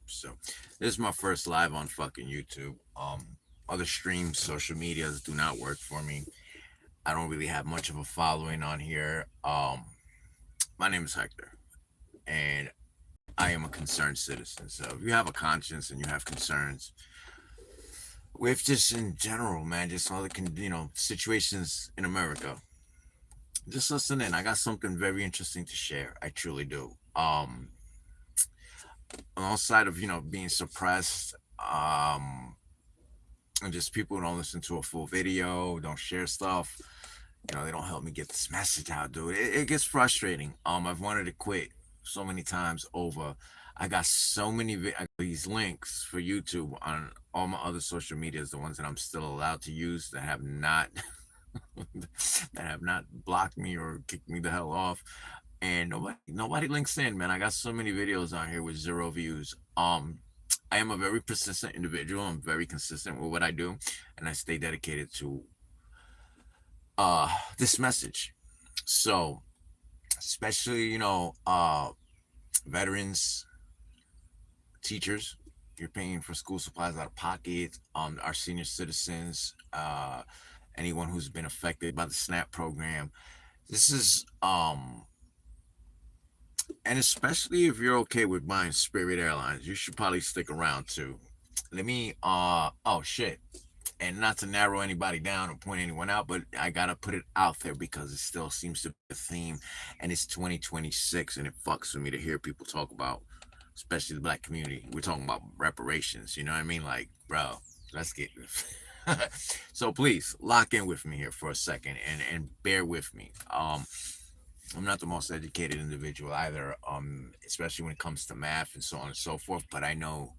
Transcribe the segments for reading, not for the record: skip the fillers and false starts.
So this is my first live on fucking YouTube. Other streams, social medias do not work for me. I don't really have much of a following on here. My name is Hector, and I am a concerned citizen. So if you have a conscience and you have concerns with just in general, man, just all the situations in America, just listen in. I got something very interesting to share. I truly do. Alongside of being suppressed, and just people don't listen to a full video, don't share stuff. They don't help me get this message out, dude. It gets frustrating. I've wanted to quit so many times over. I got so many these links for YouTube on all my other social medias, the ones that I'm still allowed to use that have not that have not blocked me or kicked me the hell off. And nobody links in, man. I got so many videos on here with 0 views. I am a very persistent individual. I'm very consistent with what I do, and I stay dedicated to this message. So, especially veterans, teachers, you're paying for school supplies out of pocket. Our senior citizens, anyone who's been affected by the SNAP program. This is and especially if you're okay with buying Spirit Airlines, you should probably stick around too. Let me oh shit. And not to narrow anybody down or point anyone out, but I gotta put it out there because it still seems to be a theme, and it's 2026, and it fucks with me to hear people talk about, especially the black community. We're talking about reparations. You know what I mean? Like, bro, let's get. So please lock in with me here for a second, and bear with me. I'm not the most educated individual either, especially when it comes to math and so on and so forth. But I know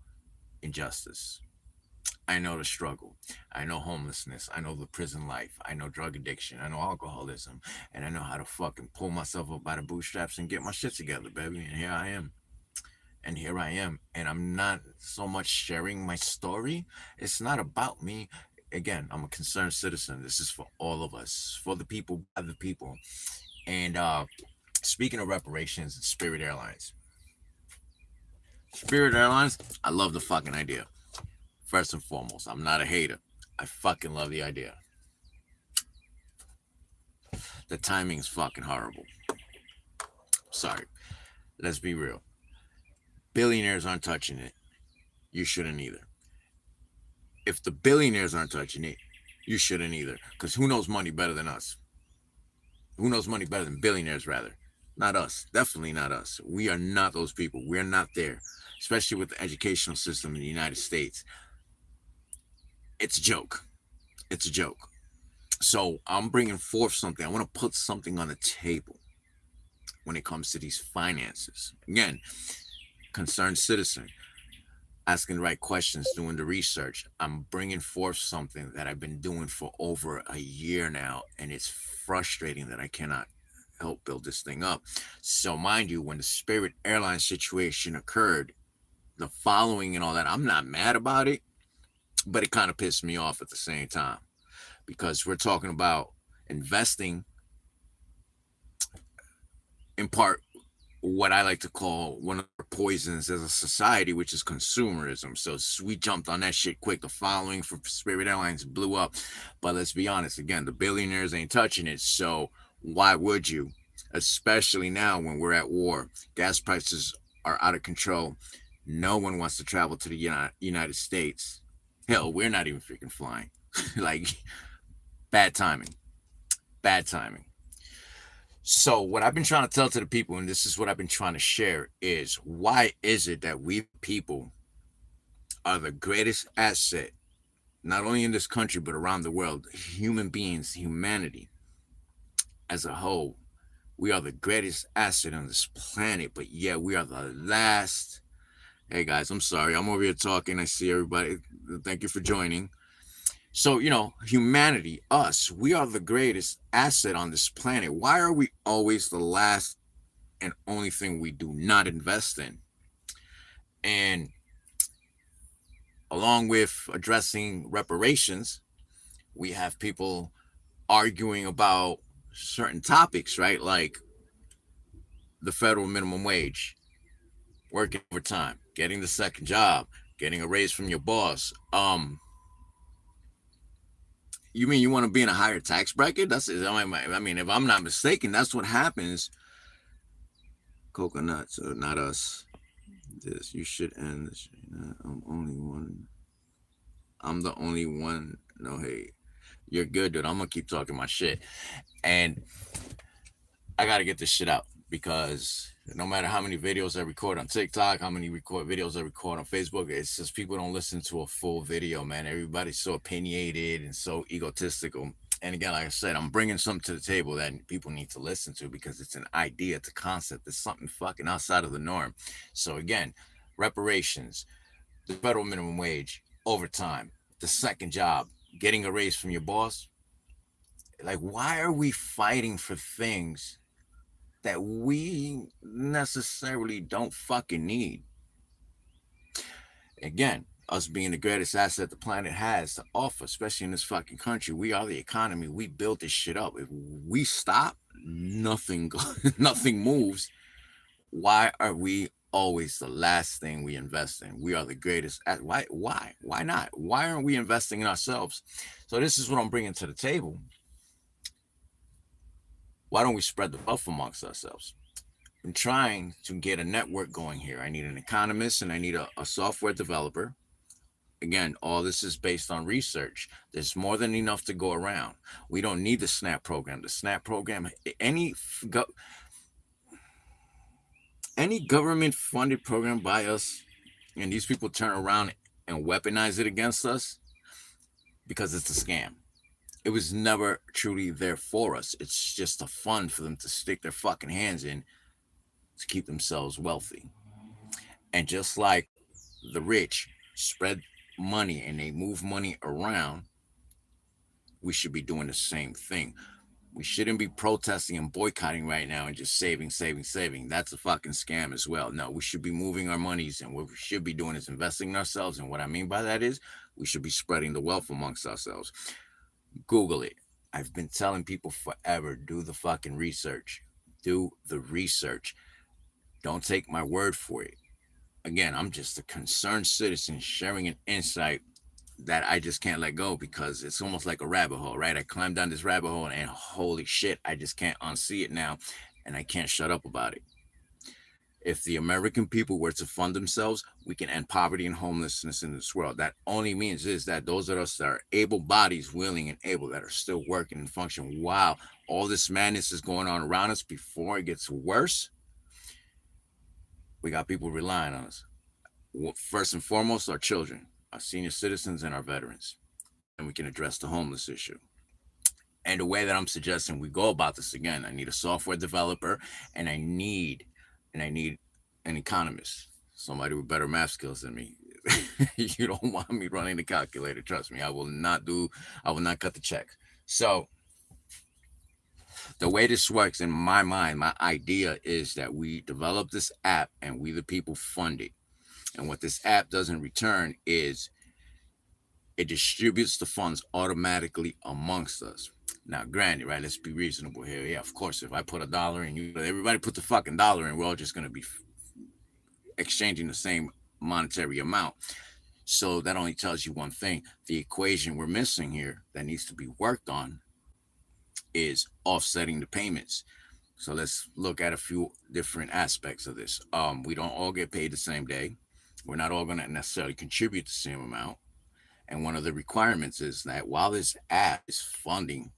injustice. I know the struggle. I know homelessness. I know the prison life. I know drug addiction. I know alcoholism. And I know how to fucking pull myself up by the bootstraps and get my shit together, baby. And here I am. And here I am. And I'm not so much sharing my story. It's not about me. Again, I'm a concerned citizen. This is for all of us, for the people, by the people. And speaking of reparations, Spirit Airlines. Spirit Airlines, I love the fucking idea. First and foremost, I'm not a hater. I fucking love the idea. The timing is fucking horrible. Sorry. Let's be real. Billionaires aren't touching it. You shouldn't either. If the billionaires aren't touching it, you shouldn't either. Because who knows money better than us? Who knows money better than billionaires, rather? Not us. Definitely not us. We are not those people. We are not there. Especially with the educational system in the United States. It's a joke. It's a joke. So I'm bringing forth something. I want to put something on the table when it comes to these finances. Again, concerned citizen, asking the right questions, doing the research. I'm bringing forth something that I've been doing for over a year now, and it's frustrating that I cannot help build this thing up. So, mind you, when the Spirit Airlines situation occurred, the following and all that, I'm not mad about it, but it kind of pissed me off at the same time because we're talking about investing in part what I like to call one of the poisons as a society, which is consumerism. So we jumped on that shit quick. The following for Spirit Airlines blew up. But let's be honest, again, the billionaires ain't touching it. So why would you? Especially now when we're at war. Gas prices are out of control. No one wants to travel to the United States. Hell, we're not even freaking flying. Like, bad timing. Bad timing. So what I've been trying to tell to the people, and this is what I've been trying to share, is why is it that we people are the greatest asset, not only in this country, but around the world, human beings, humanity as a whole, we are the greatest asset on this planet, but yet we are the last. Hey guys, I'm sorry. I'm over here talking. I see everybody. Thank you for joining. So, humanity, us, we are the greatest asset on this planet. Why are we always the last and only thing we do not invest in? And along with addressing reparations, we have people arguing about certain topics, right? Like the federal minimum wage. working overtime, getting the second job, getting a raise from your boss. You mean you want to be in a higher tax bracket? I mean, if I'm not mistaken, that's what happens. Coconuts, not us. This you should end this. I'm only one. I'm the only one. No, hey, you're good, dude. I'm gonna keep talking my shit, and I gotta get this shit out because no matter how many videos I record on TikTok, how many record videos I record on Facebook, it's just people don't listen to a full video, man. Everybody's so opinionated and so egotistical. And again, like I said, I'm bringing something to the table that people need to listen to because it's an idea, it's a concept, it's something fucking outside of the norm. So again, reparations, the federal minimum wage, overtime, the second job, getting a raise from your boss. Like, why are we fighting for things that we necessarily don't fucking need? Again, us being the greatest asset the planet has to offer, especially in this fucking country. We are the economy. We built this shit up. If we stop, nothing nothing moves. Why are we always the last thing we invest in? We are the greatest. Why not? Why aren't we investing in ourselves? So this is what I'm bringing to the table. Why don't we spread the wealth amongst ourselves? I'm trying to get a network going here. I need an economist and I need a software developer. Again, all this is based on research. There's more than enough to go around. We don't need the SNAP program. The SNAP program, any government funded program by us, and these people turn around and weaponize it against us because it's a scam. It was never truly there for us. It's just a fund for them to stick their fucking hands in to keep themselves wealthy. And just like the rich spread money and they move money around, we should be doing the same thing. We shouldn't be protesting and boycotting right now and just saving, saving, saving. That's a fucking scam as well. No, we should be moving our monies, and what we should be doing is investing in ourselves. And what I mean by that is we should be spreading the wealth amongst ourselves. Google it. I've been telling people forever, do the fucking research. Do the research. Don't take my word for it. Again, I'm just a concerned citizen sharing an insight that I just can't let go because it's almost like a rabbit hole, right? I climbed down this rabbit hole and holy shit, I just can't unsee it now and I can't shut up about it. If the American people were to fund themselves, we can end poverty and homelessness in this world. That only means is that those of us that are able bodies, willing and able, that are still working and functioning, wow, all this madness is going on around us before it gets worse. We got people relying on us. First and foremost, our children, our senior citizens, and our veterans. And we can address the homeless issue. And the way that I'm suggesting we go about this, again, I need a software developer and I need an economist, somebody with better math skills than me. You don't want me running the calculator. Trust me, I will not cut the check. So the way this works in my mind, my idea is that we develop this app and we the people fund it. And what this app does in return is it distributes the funds automatically amongst us. Now, granted, right? Let's be reasonable here. Yeah, of course, if I put $1 in, everybody put the fucking dollar in, we're all just gonna be exchanging the same monetary amount. So that only tells you one thing: the equation we're missing here that needs to be worked on is offsetting the payments. So let's look at a few different aspects of this. We don't all get paid the same day. We're not all going to necessarily contribute the same amount. And one of the requirements is that while this app is funding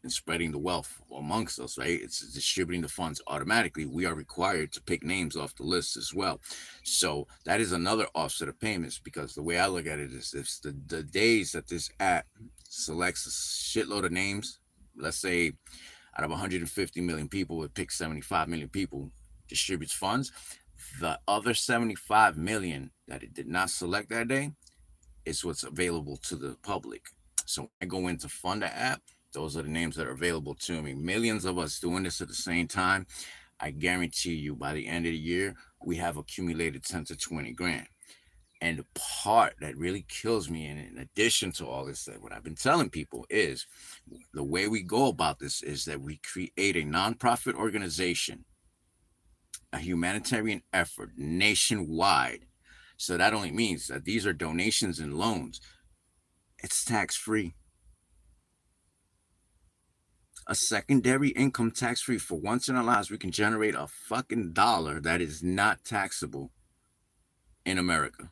and spreading the wealth amongst us, right? It's distributing the funds automatically. We are required to pick names off the list as well. So that is another offset of payments because the way I look at it is if the days that this app selects a shitload of names, let's say out of 150 million people, it picks 75 million people, distributes funds. The other 75 million that it did not select that day is what's available to the public. So when I go in to fund the app, those are the names that are available to me. Millions of us doing this at the same time. I guarantee you by the end of the year, we have accumulated 10 to 20 grand. And the part that really kills me, and in addition to all this, that what I've been telling people is the way we go about this is that we create a nonprofit organization a humanitarian effort nationwide. So that only means that these are donations and loans. It's tax free. A secondary income tax free. For once in our lives, we can generate a fucking dollar that is not taxable in America.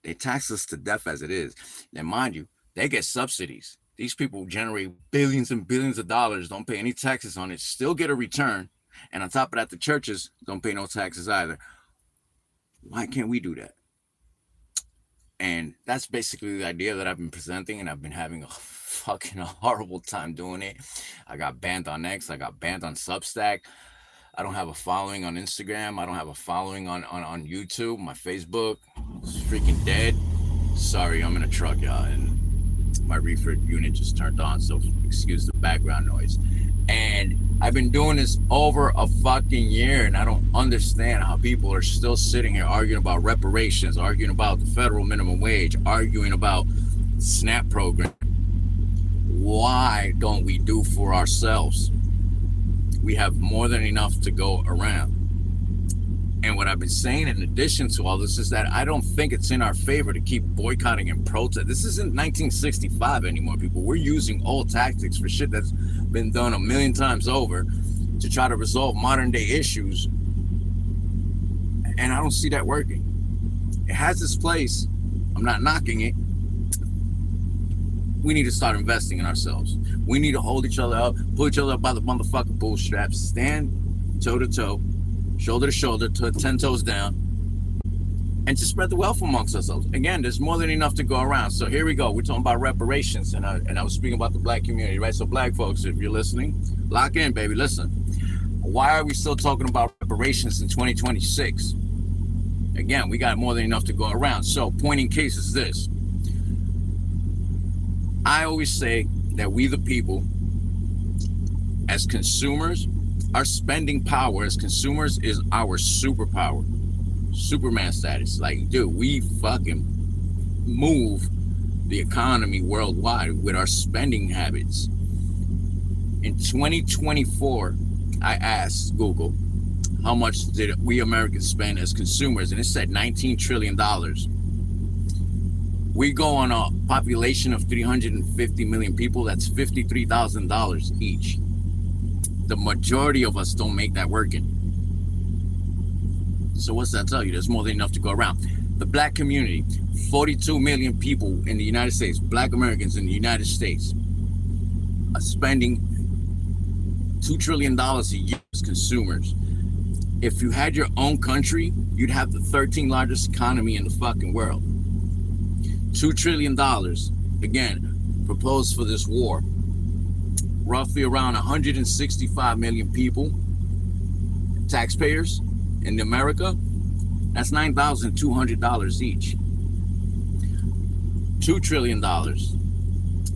They tax us to death as it is. And mind you, they get subsidies. These people generate billions and billions of dollars, don't pay any taxes on it, still get a return. And on top of that, the churches don't pay no taxes either. Why can't we do that? And that's basically the idea that I've been presenting, and I've been having a fucking horrible time doing it. I got banned on X. I got banned on Substack. I don't have a following on Instagram. I don't have a following on YouTube. My Facebook is freaking dead. Sorry, I'm in a truck, y'all, and my reefer unit just turned on, so excuse the background noise. And I've been doing this over a fucking year, and I don't understand how people are still sitting here arguing about reparations, arguing about the federal minimum wage, arguing about SNAP program. Why don't we do for ourselves? We have more than enough to go around. And what I've been saying in addition to all this is that I don't think it's in our favor to keep boycotting and protest. This isn't 1965 anymore, people. We're using old tactics for shit that's been done a million times over to try to resolve modern day issues. And I don't see that working. It has its place. I'm not knocking it. We need to start investing in ourselves. We need to hold each other up, pull each other up by the motherfucking bootstraps, stand toe to toe, shoulder to shoulder, 10 toes down, and just spread the wealth amongst ourselves. Again, there's more than enough to go around. So here we go. We're talking about reparations, and I was speaking about the black community, right? So black folks, if you're listening, lock in, baby. Listen, why are we still talking about reparations in 2026? Again, we got more than enough to go around. So point in case is this. I always say that we the people, as consumers, our spending power as consumers is our superpower, Superman status. Like, dude, we fucking move the economy worldwide with our spending habits. In 2024, I asked Google, how much did we Americans spend as consumers? And it said $19 trillion. We go on a population of 350 million people. That's $53,000 each. The majority of us don't make that working. So what's that tell you? There's more than enough to go around. The black community, 42 million people in the United States, black Americans in the United States, are spending $2 trillion a year as consumers. If you had your own country, you'd have the 13th largest economy in the fucking world. $2 trillion, again, proposed for this war. Roughly around 165 million people, taxpayers in America, that's $9,200 each. $2 trillion.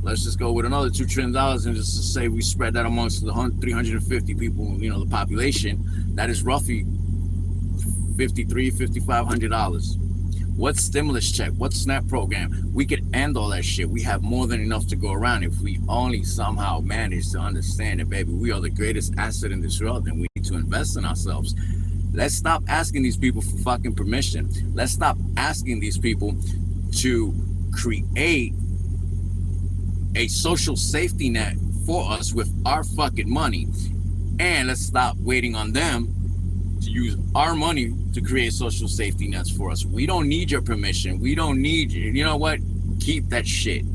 Let's just go with another $2 trillion and just say we spread that amongst the 350 people, you know, the population. That is roughly $5,500. What stimulus check? What SNAP program? We could end all that shit. We have more than enough to go around if we only somehow manage to understand that, baby, we are the greatest asset in this world and we need to invest in ourselves. Let's stop asking these people for fucking permission. Let's stop asking these people to create a social safety net for us with our fucking money. And let's stop waiting on them to use our money to create social safety nets for us. We don't need your permission. We don't need you. You know what? Keep that shit.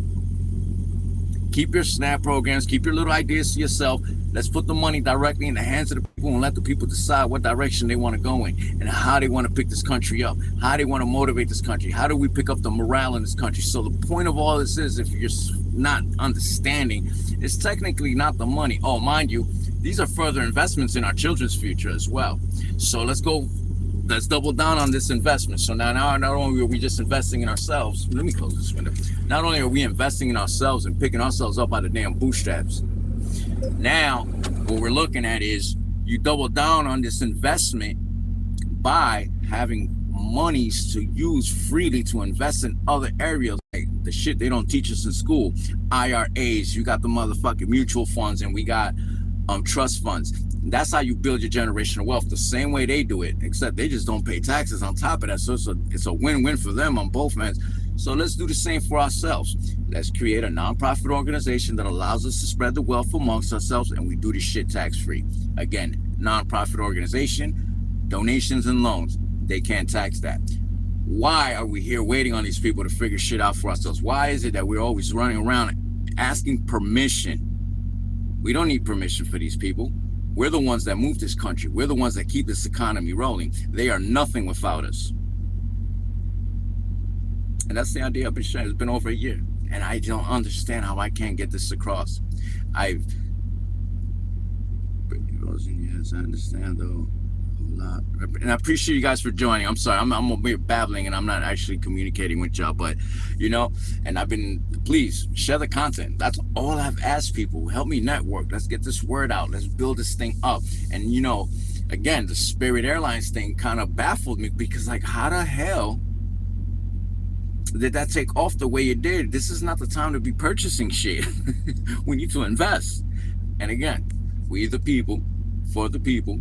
Keep your SNAP programs. Keep your little ideas to yourself. Let's put the money directly in the hands of the people and let the people decide what direction they want to go in and how they want to pick this country up, how they want to motivate this country, how do we pick up the morale in this country. So the point of all this is, if you're not understanding, it's technically not the money. Oh, mind you, these are further investments in our children's future as well. So let's double down on this investment. So now not only are we just investing in ourselves, let me close this window. Not only are we investing in ourselves and picking ourselves up by the damn bootstraps, now what we're looking at is you double down on this investment by having monies to use freely to invest in other areas, like the shit they don't teach us in school. IRAs, you got the motherfucking mutual funds, and we got trust funds. That's how you build your generational wealth, the same way they do it, except they just don't pay taxes on top of that. So it's a win-win for them on both ends. So let's do the same for ourselves. Let's create a nonprofit organization that allows us to spread the wealth amongst ourselves, and we do this shit tax-free. Again, nonprofit organization, donations and loans, they can't tax that. Why are we here waiting on these people to figure shit out for ourselves? Why is it that we're always running around asking permission? We don't need permission for these people. We're the ones that move this country. We're the ones that keep this economy rolling. They are nothing without us. And that's the idea I've been sharing. It's been over a year. And I don't understand how I can't get this across. Yes, I understand though. A lot. And I appreciate you guys for joining. I'm sorry, I'm over here babbling and I'm not actually communicating with y'all, but and I've been, please share the content. That's all I've asked people. Help me network. Let's get this word out. Let's build this thing up. And again, the Spirit Airlines thing kind of baffled me, because like, how the hell did that take off the way it did? This is not the time to be purchasing shit. We need to invest. And again, we the people, for the people,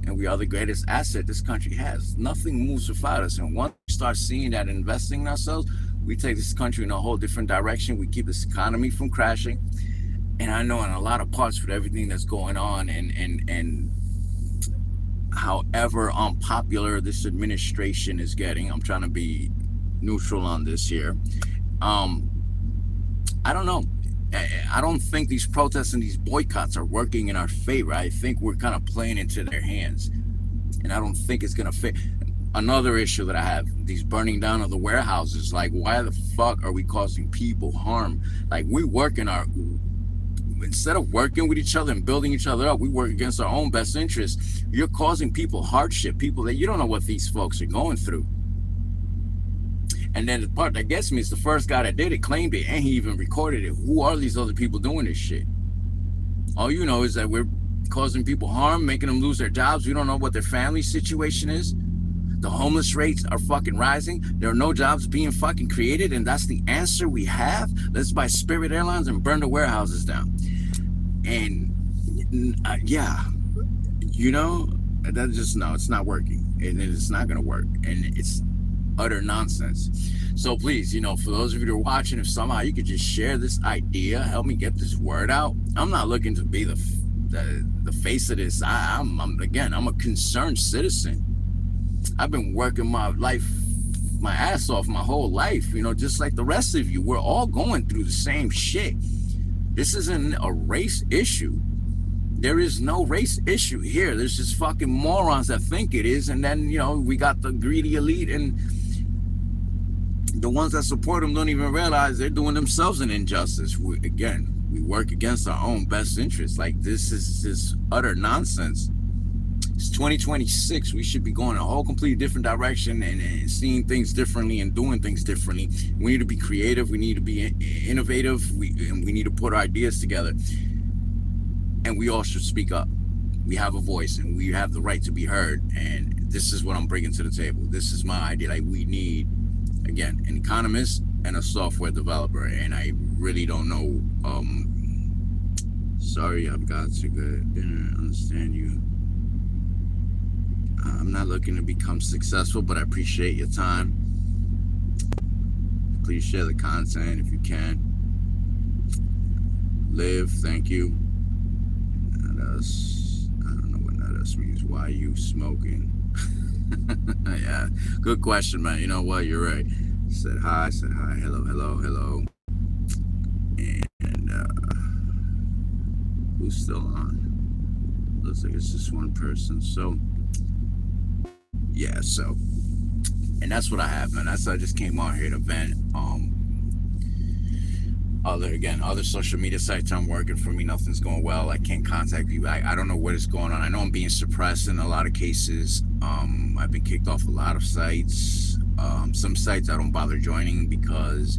and we are the greatest asset this country has. Nothing moves without us. And once we start seeing that, investing in ourselves, we take this country in a whole different direction. We keep this economy from crashing. And I know in a lot of parts with everything that's going on, and however unpopular this administration is getting, I'm trying to be neutral on this here. I don't know. I don't think these protests and these boycotts are working in our favor. I think we're kind of playing into their hands, and I don't think it's gonna fit. Another issue that I have, these burning down of the warehouses. Like, why the fuck are we causing people harm? Like, we work instead of working with each other and building each other up, we work against our own best interests. You're causing people hardship, people that you don't know what these folks are going through. And then the part that gets me is the first guy that did it claimed it, and he even recorded it. Who are these other people doing this shit? All you know is that we're causing people harm, making them lose their jobs. We don't know what their family situation is. The homeless rates are fucking rising. There are no jobs being fucking created, and that's the answer we have? Let's buy Spirit Airlines and burn the warehouses down. And yeah, that's just, no, it's not working. And it's not gonna work. And it's utter nonsense. So please, for those of you that are watching, if somehow you could just share this idea, help me get this word out. I'm not looking to be the face of this. I'm a concerned citizen. I've been working my ass off my whole life, just like the rest of you. We're all going through the same shit. This isn't a race issue. There is no race issue here. There's just fucking morons that think it is. And then, we got the greedy elite, and the ones that support them don't even realize they're doing themselves an injustice. We work against our own best interests. Like, this is just utter nonsense. It's 2026. We should be going a whole completely different direction and seeing things differently and doing things differently. We need to be creative. We need to be innovative. We need to put our ideas together. And we all should speak up. We have a voice, and we have the right to be heard. And this is what I'm bringing to the table. This is my idea. Like, we need, again, an economist and a software developer. And I really don't know. Sorry, I've got to dinner. Understand you. I'm not looking to become successful, but I appreciate your time. Please share the content if you can. Live, thank you. I don't know what that us means. Why are you smoking? Yeah, good question, man. You know what? You're right. Said hi, hello. And who's still on? Looks like it's just one person. So yeah, and that's what I have, man. I just came on here to vent. Other social media sites aren't working for me. Nothing's going well. I can't contact people. I don't know what is going on. I know I'm being suppressed in a lot of cases. I've been kicked off a lot of sites. Some sites I don't bother joining because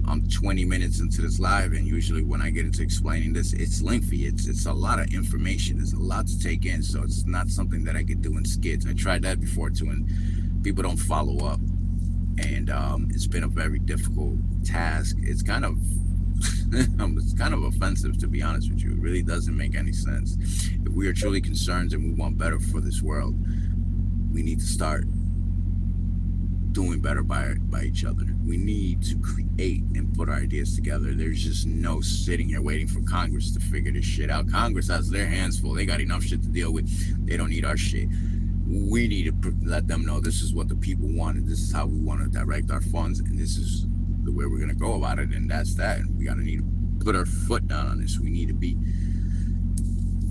I'm 20 minutes into this live, and usually when I get into explaining this, it's lengthy. It's a lot of information. There's a lot to take in, so it's not something that I could do in skits. I tried that before too, and people don't follow up. And it's been a very difficult task. It's kind of It's kind of offensive, to be honest with you. It really doesn't make any sense. If we are truly concerned and we want better for this world, we need to start doing better by each other. We need to create and put our ideas together. There's just no sitting here waiting for Congress to figure this shit out. Congress has their hands full. They got enough shit to deal with. They don't need our shit. We need to let them know this is what the people want, and this is how we want to direct our funds, and this is the way we're gonna go about it, and that's that. And we gotta need to put our foot down on this. We need to be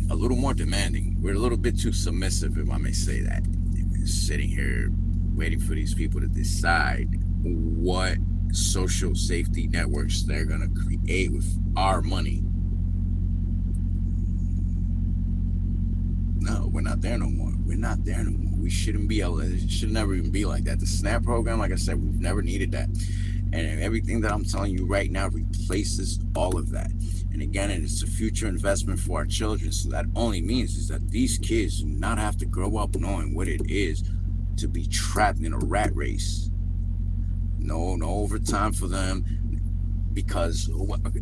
a little more demanding. We're a little bit too submissive, if I may say that. Sitting here waiting for these people to decide what social safety networks they're going to create with our money. No, we're not there no more. We're not there no more. We shouldn't be able to, it should never even be like that. The SNAP program, like I said, we've never needed that. And everything that I'm telling you right now replaces all of that. And again, it's a future investment for our children. So that only means is that these kids do not have to grow up knowing what it is to be trapped in a rat race. No overtime for them, because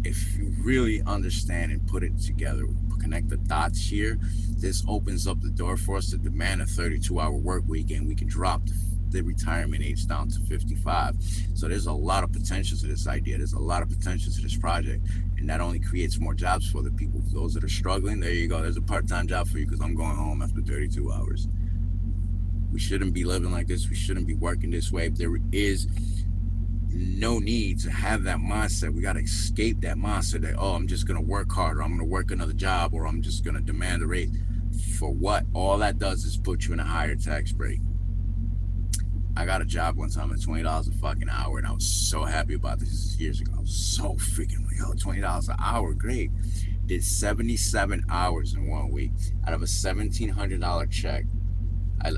if you really understand and put it together, connect the dots here, this opens up the door for us to demand a 32-hour work week, and we can drop the retirement age down to 55. So there's a lot of potential to this idea. There's a lot of potential to this project, and that only creates more jobs for the people. For those that are struggling, there you go. There's a part-time job for you, because I'm going home after 32 hours. We shouldn't be living like this. We shouldn't be working this way. There is no need to have that mindset. We got to escape that mindset that, oh, I'm just going to work harder, I'm going to work another job, or I'm just going to demand a raise. For what? All that does is put you in a higher tax break. I got a job one time at $20 a fucking hour, and I was so happy about this years ago. I was so freaking like, oh, $20 an hour, great. Did 77 hours in 1 week. Out of a $1,700 check,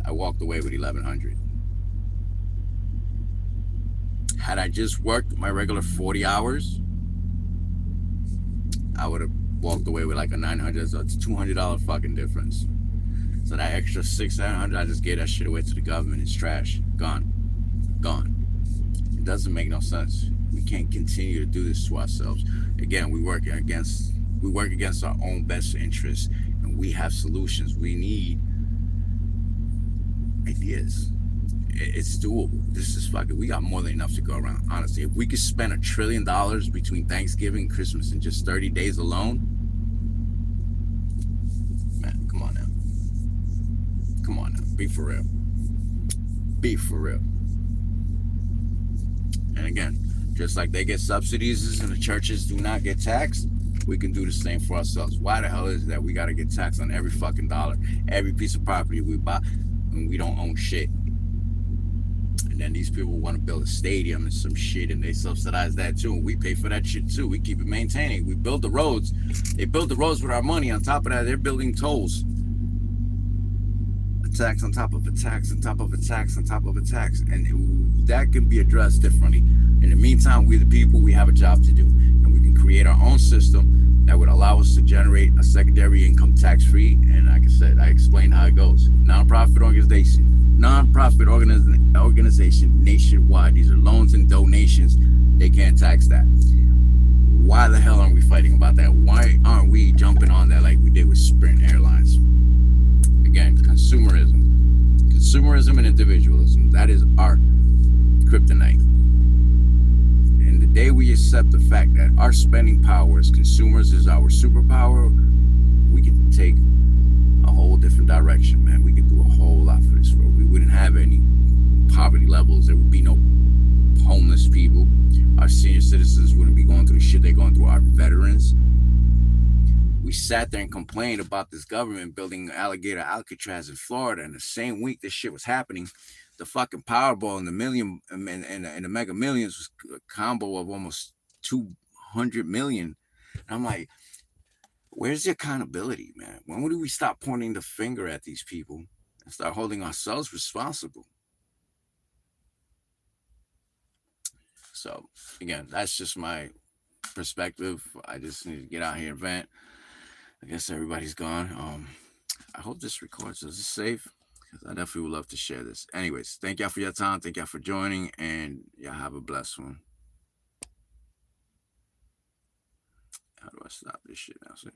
I walked away with $1,100. Had I just worked my regular 40 hours, I would have walked away with like a $900. So it's $200 fucking difference. So that extra $600, I just gave that shit away to the government. It's trash. Gone. It doesn't make no sense. We can't continue to do this to ourselves. Again, we work against our own best interests, and we have solutions. We need ideas. It's doable. This is fucking, we got more than enough to go around. Honestly, if we could spend $1 trillion between Thanksgiving and Christmas in just 30 days alone, man, come on now. Be for real. And again, just like they get subsidies and the churches do not get taxed, we can do the same for ourselves. Why the hell is it that we got to get taxed on every fucking dollar, every piece of property we buy, and we don't own shit? And then these people want to build a stadium and some shit, and they subsidize that too, and we pay for that shit too. We keep it maintaining. We build the roads. They build the roads with our money. On top of that, they're building tolls. A tax on top of a tax on top of a tax on top of a tax, and that can be addressed differently. In the meantime, we the people, we have a job to do, and we can create our own system that would allow us to generate a secondary income tax-free. And like I said, I explained how it goes. Nonprofit organization nationwide. These are loans and donations. They can't tax that. Why the hell aren't we fighting about that? Why aren't we jumping on that like we did with Sprint Airlines? Again, consumerism and individualism. That is our kryptonite. And the day we accept the fact that our spending power as consumers is our superpower, we can take a whole different direction, man. We can do a whole lot for this world. We wouldn't have any poverty levels. There would be no homeless people. Our senior citizens wouldn't be going through the shit they're going through. Our veterans. We sat there and complained about this government building alligator Alcatraz in Florida, and the same week this shit was happening, the fucking Powerball and the million and the Mega Millions was a combo of almost 200 million. And I'm like, where's the accountability, man? When do we stop pointing the finger at these people and start holding ourselves responsible? So again, that's just my perspective. I just need to get out here and vent. I guess everybody's gone. I hope this records. Is it safe? Because I definitely would love to share this. Anyways, thank y'all for your time. Thank y'all for joining, and y'all have a blessed one. How do I stop this shit now? See?